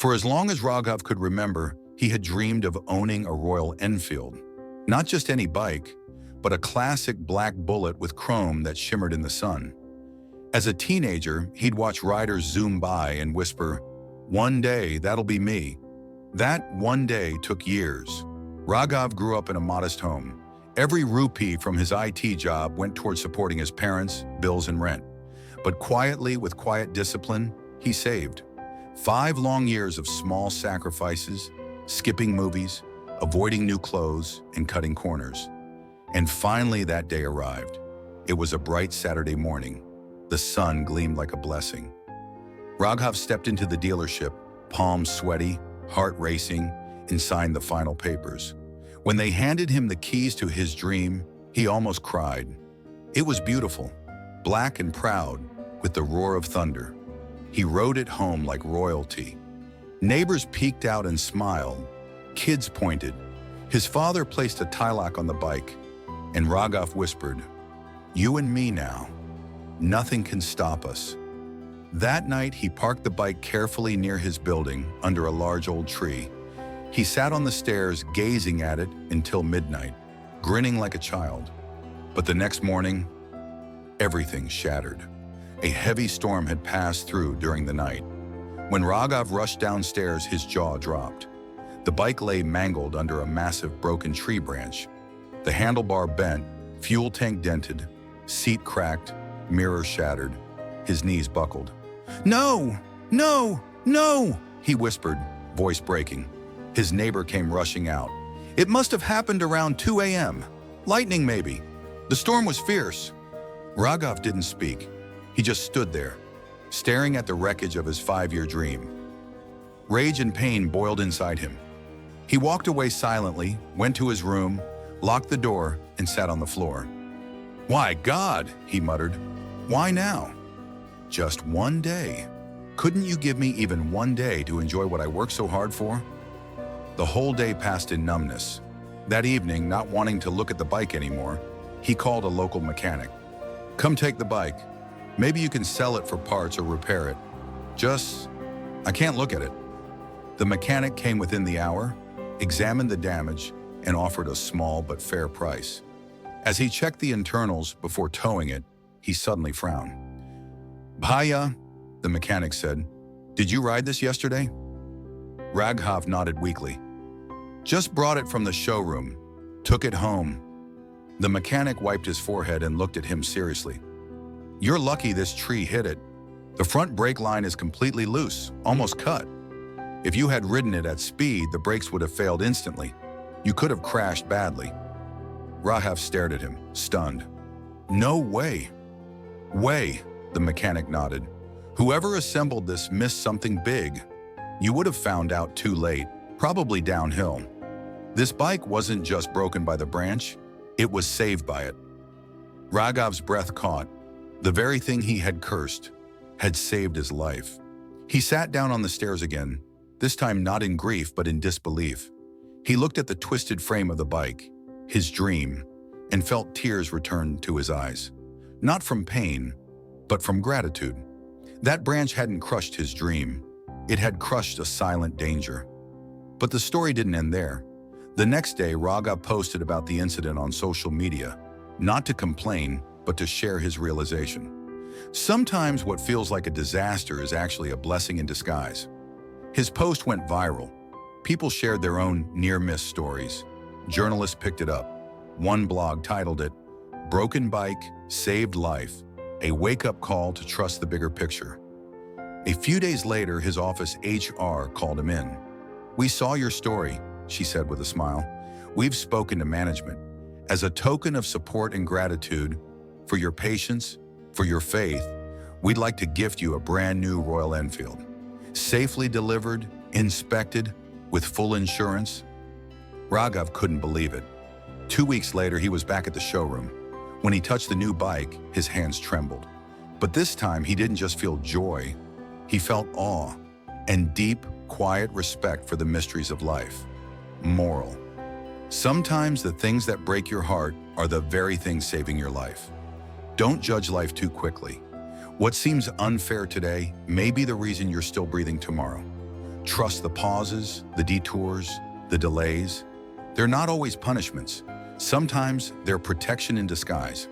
For as long as Raghav could remember, he had dreamed of owning a Royal Enfield. Not just any bike, but a classic black bullet with chrome that shimmered in the sun. As a teenager, he'd watch riders zoom by and whisper, "One day, that'll be me." That one day took years. Raghav grew up in a modest home. Every rupee from his IT job went towards supporting his parents, bills, and rent. But quietly, with quiet discipline, he saved. 5 long years of small sacrifices, skipping movies, avoiding new clothes, and cutting corners. And finally that day arrived. It was a bright Saturday morning. The sun gleamed like a blessing. Raghav stepped into the dealership, palms sweaty, heart racing, and signed the final papers. When they handed him the keys to his dream, he almost cried. It was beautiful, black and proud, with the roar of thunder. He rode it home like royalty. Neighbors peeked out and smiled. Kids pointed. His father placed a tilak on the bike, and Raghav whispered, "You and me now. Nothing can stop us." That night, he parked the bike carefully near his building, under a large old tree. He sat on the stairs, gazing at it until midnight, grinning like a child. But the next morning, everything shattered. A heavy storm had passed through during the night. When Raghav rushed downstairs, his jaw dropped. The bike lay mangled under a massive broken tree branch. The handlebar bent, fuel tank dented, seat cracked, mirror shattered. His knees buckled. "No! No! No!" he whispered, voice breaking. His neighbor came rushing out. "It must have happened around 2 a.m. Lightning, maybe. The storm was fierce." Raghav didn't speak. He just stood there, staring at the wreckage of his 5-year dream. Rage and pain boiled inside him. He walked away silently, went to his room, locked the door, and sat on the floor. "Why, God," he muttered. "Why now? Just one day. Couldn't you give me even one day to enjoy what I worked so hard for?" The whole day passed in numbness. That evening, not wanting to look at the bike anymore, he called a local mechanic. "Come take the bike. Maybe you can sell it for parts or repair it. I can't look at it." The mechanic came within the hour, examined the damage, and offered a small but fair price. As he checked the internals before towing it, he suddenly frowned. "Bhaiya," the mechanic said, "did you ride this yesterday?" Raghav nodded weakly. "Just brought it from the showroom. Took it home." The mechanic wiped his forehead and looked at him seriously. "You're lucky this tree hit it. The front brake line is completely loose, almost cut. If you had ridden it at speed, the brakes would have failed instantly. You could have crashed badly." Raghav stared at him, stunned. "No way." "Way," the mechanic nodded. "Whoever assembled this missed something big. You would have found out too late, probably downhill. This bike wasn't just broken by the branch, it was saved by it." Raghav's breath caught. The very thing he had cursed had saved his life. He sat down on the stairs again, this time not in grief but in disbelief. He looked at the twisted frame of the bike, his dream, and felt tears return to his eyes. Not from pain, but from gratitude. That branch hadn't crushed his dream. It had crushed a silent danger. But the story didn't end there. The next day, Raghav posted about the incident on social media, not to complain, but to share his realization. Sometimes what feels like a disaster is actually a blessing in disguise. His post went viral. People shared their own near-miss stories. Journalists picked it up. One blog titled it, "Broken Bike, Saved Life, a wake-up call to trust the bigger picture." A few days later, his office HR called him in. "We saw your story," she said with a smile. "We've spoken to management. As a token of support and gratitude for your patience, for your faith, we'd like to gift you a brand new Royal Enfield. Safely delivered, inspected, with full insurance." Raghav couldn't believe it. 2 weeks later, he was back at the showroom. When he touched the new bike, his hands trembled. But this time, he didn't just feel joy. He felt awe and deep, quiet respect for the mysteries of life. Moral: sometimes the things that break your heart are the very things saving your life. Don't judge life too quickly. What seems unfair today may be the reason you're still breathing tomorrow. Trust the pauses, the detours, the delays. They're not always punishments. Sometimes they're protection in disguise.